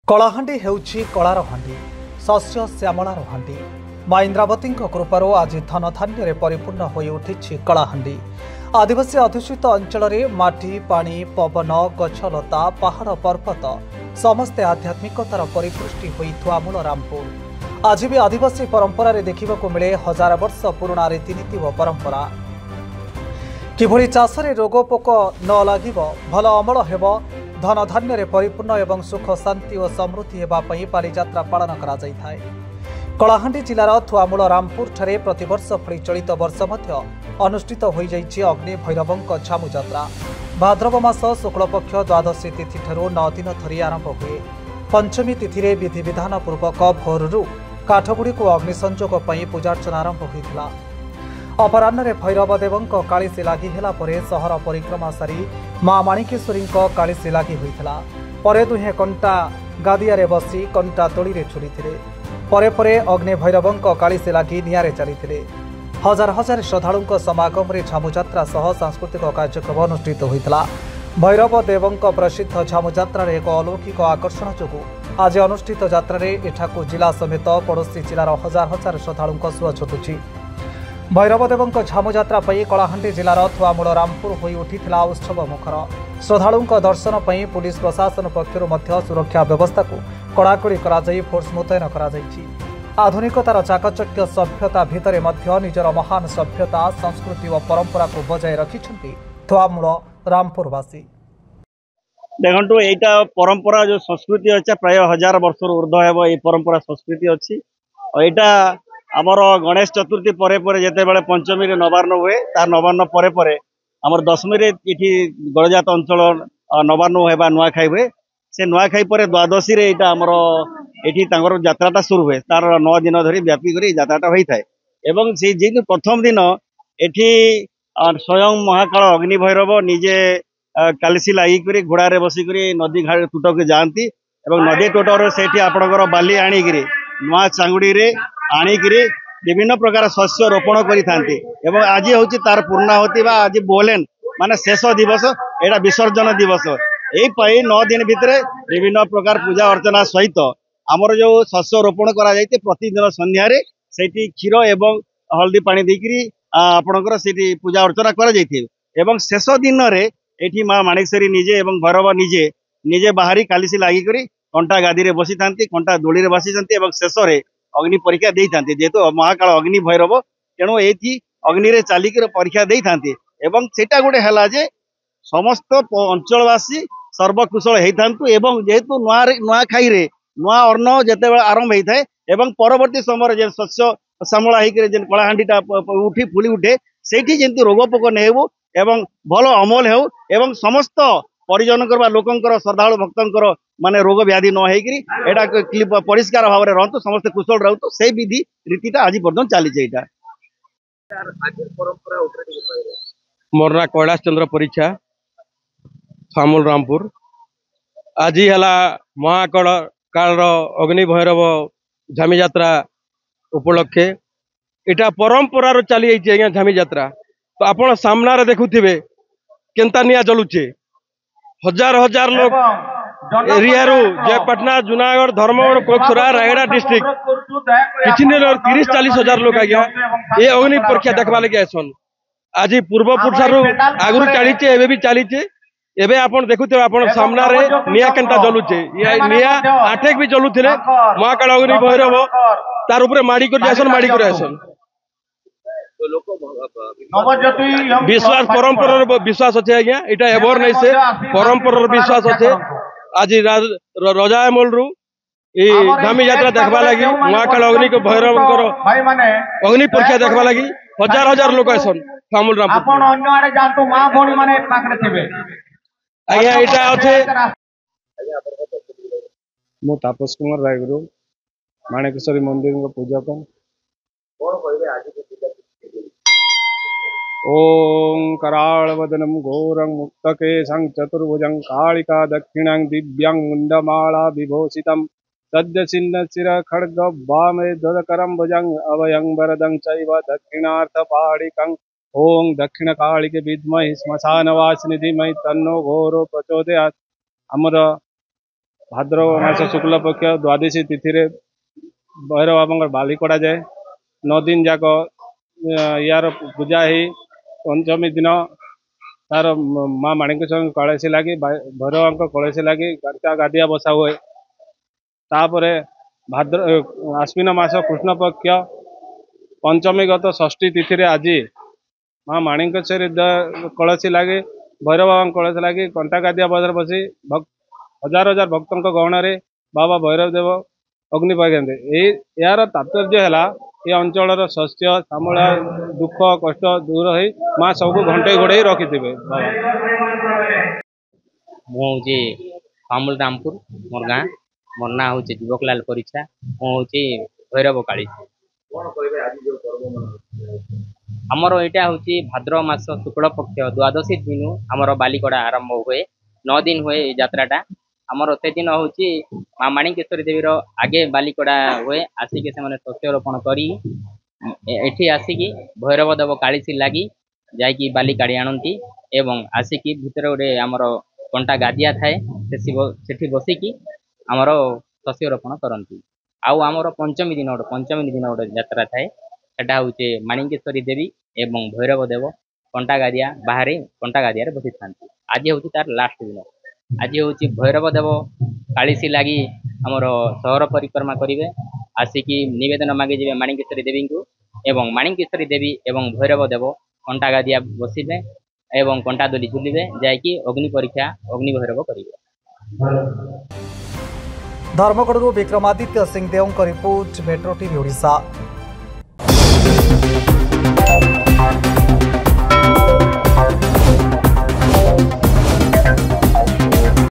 Kalahandi हेउछि colour हांडी शस्य श्यामलार हांडी माँ इंद्रावती कृपारू आज धनधान्य परिपूर्ण हो उठी कलाहांडी। आदिवासी अध्युषित अंचल माटी पानी पवन गछलता पहाड़ पर्वत समस्ते आध्यात्मिकतार परिपुष्टि होई थुआमूल रामपुर आज भी आदिवासी परंपरा देखा मिले हजार वर्ष पुराणा रीतिनीति व परंपरा किभली चाषरे रोगपोक न लागिब भल अमल हेब धनधान्य परिपूर्ण एवं सुख शांति और समृद्धि होगापी बालीजात्रा पालन कर कलाहांडी जिलार थुआमूल रामपुर ठारे प्रतिवर्ष भली चलित वर्ष मध्य अनुष्ठित हो अग्नि भैरवंक झामु यात्रा भाद्रव मास शुक्लपक्ष द्वादशी तिथि ठारू 9 दिन धरी आरंभ हुए। पंचमी तिथि विधि विधान पूर्वक भोरु काठगुड़ी को अग्नि संजोग पूजार्चना आरंभ होता। अपराह्न भैरव देवंक कालीसी लागि हेला परे सहर परिक्रमा सारी माँ माणिकेश्वरी कालीसी लागि होइथिला। परे दुहे कंटा गादियारे बसी कंटा तोली रे छुड़ीथिले। परे परे अग्नि भैरवंक कालीसी लागि नियारे चलीथिले। हजार हजार श्रद्धालुंक समागम रे झामुयात्रा सह सांस्कृतिक कार्यक्रम अनुष्ठित होइथिला। भैरव देवंक प्रसिद्ध झामुयात्रा एक अलौकिक आकर्षण जोगु आज अनुष्ठित यात्रा एठाकु जिला समेत पड़ोशी जिलार हजार हजार श्रद्धालुंक सुआ छुटुछि। भैरवदेवंक झामुयात्रा कलाहांडी जिलार थुआमूल रामपुर होई उठिथिला उत्सव मुखर। श्रद्धालुंक दर्शन पई पुलिस प्रशासन पक्षरु मध्य सुरक्षा व्यवस्था को कड़ाकड़ी कराई फोर्स मुतयन कराଯାଇଛି। आधुनिकतार चाकचक्य सभ्यता भितरे मध्य निजर महान सभ्यता संस्कृति और परंपरा को बजाय रखिछन्ति थुआमूल रामपुरवासी। देखो एटा परंपरा जो संस्कृति अच्छे प्राय 1000 वर्ष ऊर्ध्व हेब ये परंपरा संस्कृति अच्छी। एटा आमर गणेश चतुर्थी परे परे जेते बेले पंचमी रे नवान्न हुए तार नवान्न परे परे आमर दशमी रे इठी गड़जात अंचल नवान्न हेबा नुआखाई हुए। से नुआखाई परे द्वादशी रे एटा आमर एठी तांगर यात्राटा शुरू हुए। तार 9 दिन धरी व्यापी करी यात्राटा होई थाए। एवं से जे प्रथम दिन एठी स्वयं महाकाल अग्नि भैरव निजे कालिसी लागि करी घोड़ा रे बसी करी नदी घाट तुटक जाती एवं नदी टोटर सेठी आपनकर बाली आनी करी नुआ चांगुड़ी रे आनिकी विभिन्न प्रकार शस्य रोपण करें। आज हूँ तार पूर्णाहुति आज बोलेन माने शेष दिवस एटा विसर्जन दिवस। यही 9 दिन भितर विभिन्न प्रकार पूजा अर्चना सहित आमर जो शस्य रोपण करा प्रतिदिन संध्यारे सेठी क्षीर एवं हल्दी पानी देकरी आपणकर सेठी पूजा अर्चना करा। शेष दिन रे एठी माँ माणिकेश्वरी निजे एवं भैरव निजे निजे बाहरी कालिसी लागि करी कंटा गादी रे बसी थांती कंटा दोली रे बसी थांती एवं शेष रे अग्नि परीक्षा दे था जेहेतु महाकाल अग्नि भैरव तेणु ये अग्नि रे चालिक परीक्षा दे था। सेटा गोटे है जे समस्त अंचलवासी सर्वकुशल होता जेहेतु नुआ खाई रे नुआ अन्न जिते आरंभ होता है परवर्ती समय जे शस्य श्यामला होकर कलाहांडीटा उठी फुली उठे से रोगपोक नहीं एवं भल अमल हो समस्त परिजन लोकंर श्रद्धालु भक्तर माने रोग व्याधि न होकर परिष्कार भाव में रहतु समस्त कुशल रहतु से विधि रीतिटा आज पर्यटन चली। मोर ना कैलाश चंद्र परीक्षा थुआमूल रामपुर आज है महाकाल काल अग्नि भैरव झामी यात्रा उपलक्षे इटा परंपरार चली जाइए झामी यात्रा। तो आपण सामना देखुथिबे केंता निया जलुचे हजार हजार लोग एरिया जयपाटना जूनागढ़ धर्मगढ़ कोकसरा रायगढ़ डिस्ट्रिक्ट किछि 30-40 हजार लोग आज्ञा ये अग्नि परीक्षा देखवा लगे आसन। आज पूर्वपुरुष आगु चली एवं भी चली एवं आप देखुते आप सामना रे निया केंता जलुचे निया आठेक भी जलुथिले महाकाल अग्नि भैरव तार ऊपर माड़ी कर आसन विश्वास परंपरा विश्वास अच्छे आज्ञा इटा एवर नहीं से परंपरा विश्वास अच्छे। आज रजामल रु धामी यात्रा देखा लगी महाकाल अग्नि को भैरव अग्नि परीक्षा देखा लगी हजार हजार लोग आसन थुआमूल रामपुर आज्ञा इटा अच्छे। मु तापस कुमार रायगुरु माणिकेश्वरी मंदिर पूजक। ओं करालवदनम घोरं मुक्तकेशं चतुर्भुजं कालिका दक्षिणं दिव्यं मुंडमाला विभूषितं सद्यचिन्ह चिर खड्ग वामे ददकरं भुजं अभयं वरदं चैव दक्षिणार्थपाणिकं। ओं दक्षिण कालिके विद्महे श्मशानवासिनी धीमहि तन्नो घोरो प्रचोदयात्। आमर भाद्रव मास शुक्ल पक्ष द्वादशी तिथि रे भैरव बाबा बाली कड़ा जाए 9 दिन जाक यार पूजा ही पंचमी दिन तार माँ माणिकेश्वर कलशी लगी भैरव कलशी लगी गादिया बसा हुए तापरे भाद्र आश्विन मास कृष्ण पक्ष पंचमी गत षष्ठी तिथि रे आज माँ माणिकेश्वरी कलशी लगी भैरव बाबा कलशी लगी कंटा गादिया बजार बसी हजार हजार भक्तों गहन रे बाबा भैरव देव अग्नि पाइते यार तात्पर्य है ये अंचल शस्य श्यामला दुख कष्ट दूर हो माँ सबको घंटे घोड़े रखी मुझे फामुल रामपुर मोर गाँ मोर ना हूँ जीवकलाल परीक्षा मुझे भैरव काली आमर यहाँ हूँ भाद्रव मास शुक्ल पक्ष द्वादशी दिन आमर बालिकड़ा आरंभ हुए 9 दिन हुए यात्राटा आमर से दिन हूँ माँ माणिकेश्वरी देवी आगे बालिकड़ा हुए आसिक से शस्य रोपण कर आसिकी भैरव देव कालीसी लगी जाकि बाली काढ़ी आनती एवं आसिकी भितर गोटे आमर कंटा गादिया थाए से बसिकी आमर शस्य रोपण करती आउ आमर पंचमी दिन गोटे यात्रा थाए सेटा हूँ माणिकेश्वरी देवी एवं भैरव देव कंटा गादिया बाहर कंटा गादिया बसी था आज हूँ तार लास्ट दिन आज हूँ भैरव देव कालीसी लगी आमर सहर परिक्रमा करेंगे आसिकी नवेदन मागिजे माणिकेश्वरी देवी को एवं माणिकेश्वरी देवी एवं भैरव देव कंटा गादिया बसवे एवं कंटा दोली झुलिबे जाकि अग्नि परीक्षा अग्नि भैरव करेंगे। Dharamgarh Vikramaditya Singhdeo report metro TV Odisha.